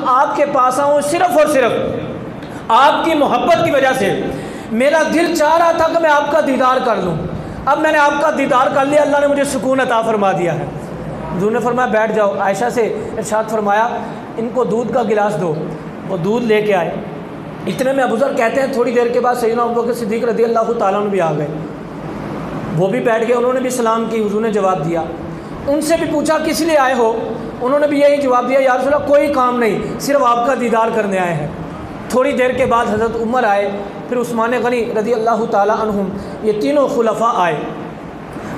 आपके पास आऊँ सिर्फ़ और सिर्फ आपकी मोहब्बत की वजह से। मेरा दिल चाह रहा था कि मैं आपका दीदार कर लूँ। अब मैंने आपका दीदार कर लिया, अल्लाह ने मुझे सुकून अता फरमा दिया है। हुज़ूर ने फरमाया बैठ जाओ। आयशा से इरशाद फरमाया इनको दूध का गिलास दो। वो दूध लेके आए। इतने में अबू ज़र कहते हैं थोड़ी देर के बाद सैयदना अबू बकर सिद्दीक़ रज़ी अल्लाह ताला अन्हु भी आ गए। वो भी बैठ गए, उन्होंने भी सलाम की। हुज़ूर ने जवाब दिया। उनसे भी पूछा किस लिए आए हो, उन्होंने भी यही जवाब दिया, या रसूल अल्लाह कोई काम नहीं, सिर्फ आपका दीदार करने आए हैं। थोड़ी देर के बाद हज़रत उमर आए, फिर उस्मान गनी रज़ी अल्लाह ताला अन्हुम, ये तीनों खुलफा आए।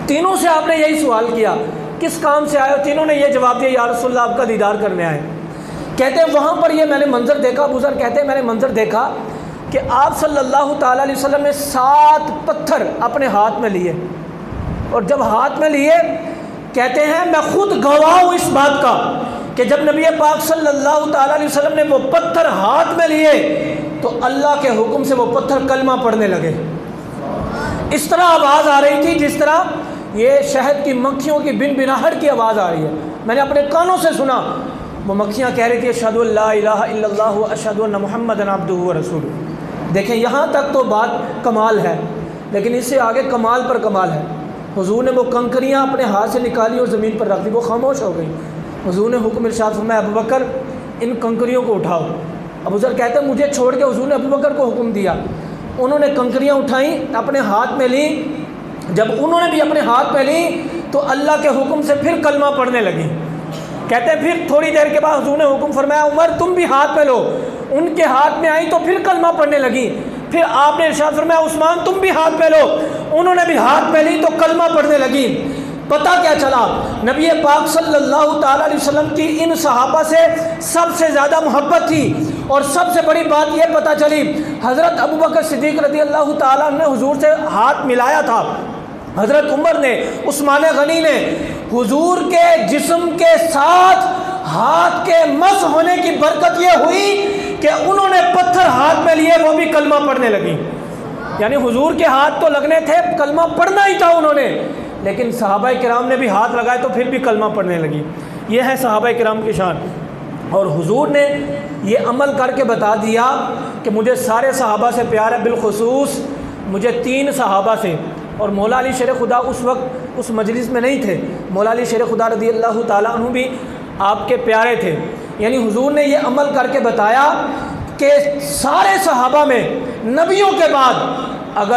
तीनों से आपने यही सवाल किया किस काम से आए हो? तीनों ने यह जवाब दिया या रसूल अल्लाह आपका दीदार करने आए। कहते हैं वहाँ पर ये मैंने मंज़र देखा, अबू ज़र कहते हैं मैंने मंज़र देखा कि आप सल्लल्लाहु ताला अलैहि वसल्लम ने 7 पत्थर अपने हाथ में लिए, और जब हाथ में लिए कहते हैं मैं खुद गवाह हूँ इस बात का कि जब नबी पाक सल्लल्लाहु ताला अलैहि वसल्लम ने वो पत्थर हाथ में लिए तो अल्लाह के हुक्म से वो पत्थर कलमा पढ़ने लगे। इस तरह आवाज़ आ रही थी जिस तरह ये शहद की मक्खियों की बिन बिनाहट की आवाज़ आ रही है। मैंने अपने कानों से सुना। वो मक्खियाँ कह रही थी अशहदु अल्ला इलाहा इल्लल्लाह व अशहदु अन्ना मुहम्मदन अब्दुहु व रसूलुहु। देखें यहाँ तक तो बात कमाल है, लेकिन इससे आगे कमाल पर कमाल है। हुज़ूर ने वो कंकरियाँ अपने हाथ से निकाली और ज़मीन पर रख दी, वो खामोश हो गई। हुज़ूर ने हुक्म इरशाद फरमाया अबू बकर इन कंकरियों को उठाओ। अबू ज़र कहते हैं मुझे छोड़ के हुज़ूर ने अबू बकर को हुक्म दिया। उन्होंने कंकरियाँ उठाई, अपने हाथ में ली। जब उन्होंने भी अपने हाथ में ली तो अल्लाह के हुक्म से फिर कलमा पढ़ने लगी। कहते हैं फिर थोड़ी देर के बाद हुज़ूर ने हुक्म फरमाया उमर तुम भी हाथ में लो। उनके हाथ में आई तो फिर कलमा पढ़ने लगी। फिर आपने इरशाद फरमाया उस्मान तुम भी हाथ में लो। उन्होंने भी हाथ में ली तो कलमा पढ़ने लगी। पता क्या चला, नबी पाक सल्लल्लाहु ताला अलैहि वसल्लम की इन सहाबा से सबसे ज़्यादा मोहब्बत थी। और सबसे बड़ी बात यह पता चली, हज़रत अबू बकर सिद्दीक़ रज़ी अल्लाह ताला ने हुज़ूर से हाथ मिलाया था। हज़रत उमर ने, उस्मान गनी ने हुज़ूर के जिस्म के साथ हाथ के मस होने की बरकत ये हुई कि उन्होंने पत्थर हाथ में लिए, वो भी कलमा पढ़ने लगी। यानी हुज़ूर के हाथ तो लगने थे, कलमा पढ़ना ही था उन्होंने, लेकिन सहाबा किराम ने भी हाथ लगाए तो फिर भी कलमा पढ़ने लगी। ये है सहाबा किराम की शान। और हुज़ूर ने ये अमल करके बता दिया कि मुझे सारे सहाबा से प्यार है, बिलखुसूस मुझे 3 सहाबा से। और मौला अली शेर खुदा उस वक्त उस मजलिस में नहीं थे। मौला अली शेर खुदा रज़ी अल्लाह ताला अन्हु भी आपके प्यारे थे। यानी हुज़ूर ने ये अमल करके बताया कि सारे सहाबा में नबियों के बाद अगर